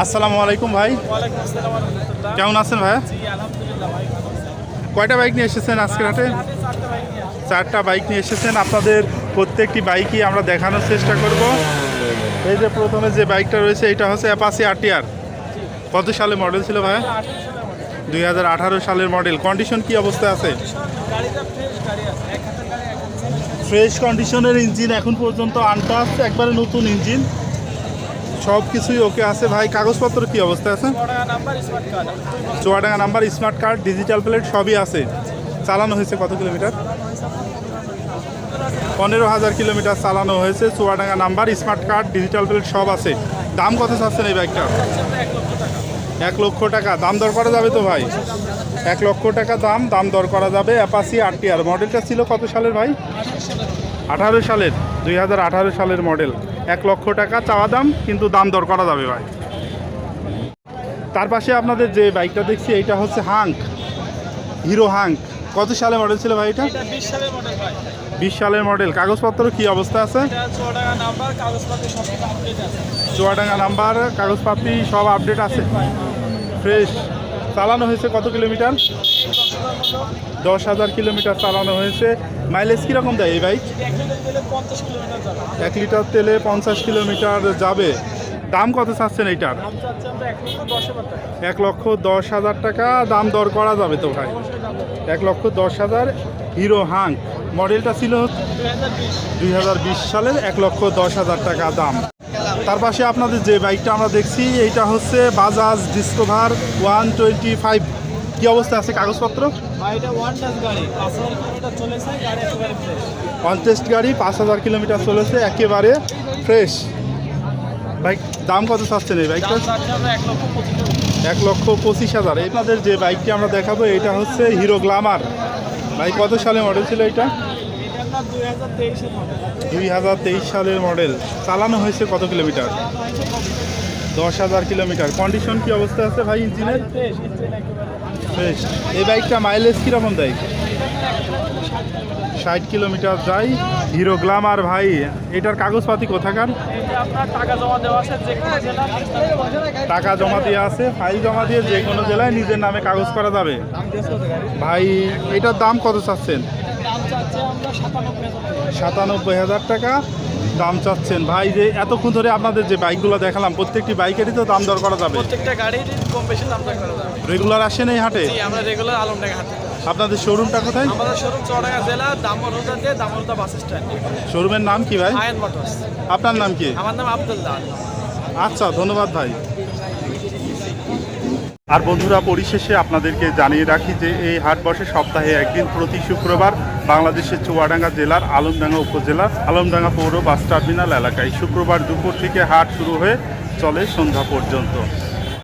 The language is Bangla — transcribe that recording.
আসসালামু আলাইকুম ভাই। ওয়ালাইকুম আসসালাম ওয়া রাহমাতুল্লাহ। কেমন আছেন ভাইয়া? জি আলহামদুলিল্লাহ ভাই ভালো আছি। কয়টা বাইক নিয়ে এসেছেন আজকের হাটে? হাতে চারটা বাইক নিয়ে আসছি। চারটা বাইক নিয়ে এসেছেন। আপনাদের প্রত্যেকটি বাইকই আমরা দেখানোর চেষ্টা করব। এই যে প্রথমে যে বাইকটা রয়েছে এটা হচ্ছে অ্যাপাচি আরটিআর। কত সালে মডেল ছিল ভাইয়া? 18 সালের মডেল। 2018 সালের মডেল। কন্ডিশন কি অবস্থায় আছে? গাড়িটা ফ্রেশ গাড়ি আছে। এক হাতের গাড়ি এক হাতে চালাচ্ছি। ফ্রেশ কন্ডিশনের ইঞ্জিন, এখন পর্যন্ত আনটাচ, একবারে নতুন ইঞ্জিন, সব কিছুই ওকে আছে ভাই। কাগজপত্র কি অবস্থায় আছে? চড়া number smart card. Chuadanga number, smart card, digital plate সবই আছে। চালানো হয়েছে কত কিলোমিটার? 15,000 কিলোমিটার চালানো হয়েছে। Chuadanga number, smart card, digital plate সব আছে। দাম কত চাচ্ছেন এই বাইকটা? 1 লক্ষ টাকা। 1 লক্ষ টাকা। দাম দর করা যাবে তো ভাই? 1 লক্ষ টাকা দাম দর করা যাবে। অ্যাপাচি আরটিআর মডেলটা ছিল কত সালের ভাই? 18 সালের। 2018 সালের মডেল। 1 লক্ষ টাকা চাওয়া দাম, কিন্তু দাম দর করা যাবে ভাই। তার পাশে আপনাদের যে বাইকটা দেখছি এইটা হচ্ছে হাঙ্ক, হিরো হাঙ্ক। কত সালে মডেল ছিল ভাই এটা? এটা 20 সালের মডেল ভাই। 20 সালের মডেল। কাগজপত্র কি অবস্থা আছে? এটা চড়া নাম্বার কাগজপত্র সব কিছু আপডেট আছে। চুয়াডাঙ্গা নাম্বার, কাগজপাতি সব আপডেট আছে, ফ্রেশ। চালানো হয়েছে কত কিলোমিটার? 10,000 কিলোমিটার চালানো হয়েছে। মাইলেজ কীরকম দেয় এই বাইক? 1 লিটার তেলে 50 কিলোমিটার যাবে। 1 লিটার তেলে 50 কিলোমিটার যাবে। দাম কত চাচ্ছেন এইটার? দাম চাচ্ছি আমরা 1,10,000 টাকা। 1,10,000 টাকা। দাম দর করা যাবে তো ভাই? অবশ্যই দাম দেবো। 1,10,000। হিরো হাঙ্ক মডেলটা ছিল 2020। 2020 সালের। 1,10,000 টাকা দাম। তার পাশে আপনাদের যে বাইকটা আমরা দেখছি এইটা হচ্ছে বাজাজ ডিসকভার 125। কি অবস্থা আছে কাগজপত্র? ভাই এটা ওয়ান টাচ গাড়ি 5,000 কিলোমিটার চলেছে, গাড়ি একেবারে ফ্রেশ। অন টেস্ট গাড়ি, 5,000 কিলোমিটার চলেছে, একেবারে ফ্রেশ। বাইক দাম কত চাচ্ছেন এই বাইকটা? দাম চাচ্ছি আমরা 1,25,000। 1,25,000। আপনাদের যে বাইকটি আমরা দেখাবো এটা হচ্ছে হিরো গ্ল্যামার। ভাই কত সালে মডেল ছিল এটা? এটা আপনার 2023 এর মডেল। 2023 সালের মডেল। চালানো হয়েছে কত কিলোমিটার? 10,000 কিলোমিটার। কন্ডিশন কি অবস্থা আছে ভাই ইঞ্জিনের? ফ্রেশ, ইঞ্জিন একেবারে ফ্রেশ। এই বাইকটা মাইলেজ কীরকম দেয়? 60 কিলোমিটার যায়। হিরো গ্ল্যামার ভাই, এটার কাগজপাতি কোথাকার? এটা আপনার টাকা জমা দেওয়া আছে যে কোনো জেলায়। টাকা জমা দিয়ে আছে, ফাইল জমা দিয়ে যে কোনো জেলায় নিজের নামে কাগজ করা যাবে ভাই। এটার দাম কত চাচ্ছেন? দাম চাচ্ছি আমরা 97,000 টাকা। 97,000 টাকা দাম চাচ্ছেন ভাই। যে এতক্ষণ ধরে আপনাদের যে বাইকগুলো দেখালাম প্রত্যেকটি বাইকেরই তো দাম দর করা যাবে? প্রত্যেকটা গাড়ির কম বেশি দাম দর করা যাবে। রেগুলার আসেন এই হাটে? জি, আমরা রেগুলার আলমডাঙ্গা হাটে। আপনাদের শোরুমটা কোথায়? আমাদের শোরুম চুয়াডাঙ্গা জেলা দামোদরতে দামোদর বাস স্ট্যান্ড। শোরুমের নাম কি ভাই? Ion motors. আপনার নাম কি? আমার নাম আব্দুল্লাহ। আচ্ছা, ধন্যবাদ ভাই। আর বন্ধুরা, পরিশেষে আপনাদেরকে জানিয়ে রাখি যে এই হাট বসে সপ্তাহে একদিন, প্রতি শুক্রবার, বাংলাদেশের চুয়াডাঙ্গা জেলার আলমডাঙ্গা উপজেলার আলমডাঙ্গা পৌর বাস টার্মিনাল এলাকায়। শুক্রবার দুপুর থেকে হাট শুরু হয়ে চলে সন্ধ্যা পর্যন্ত।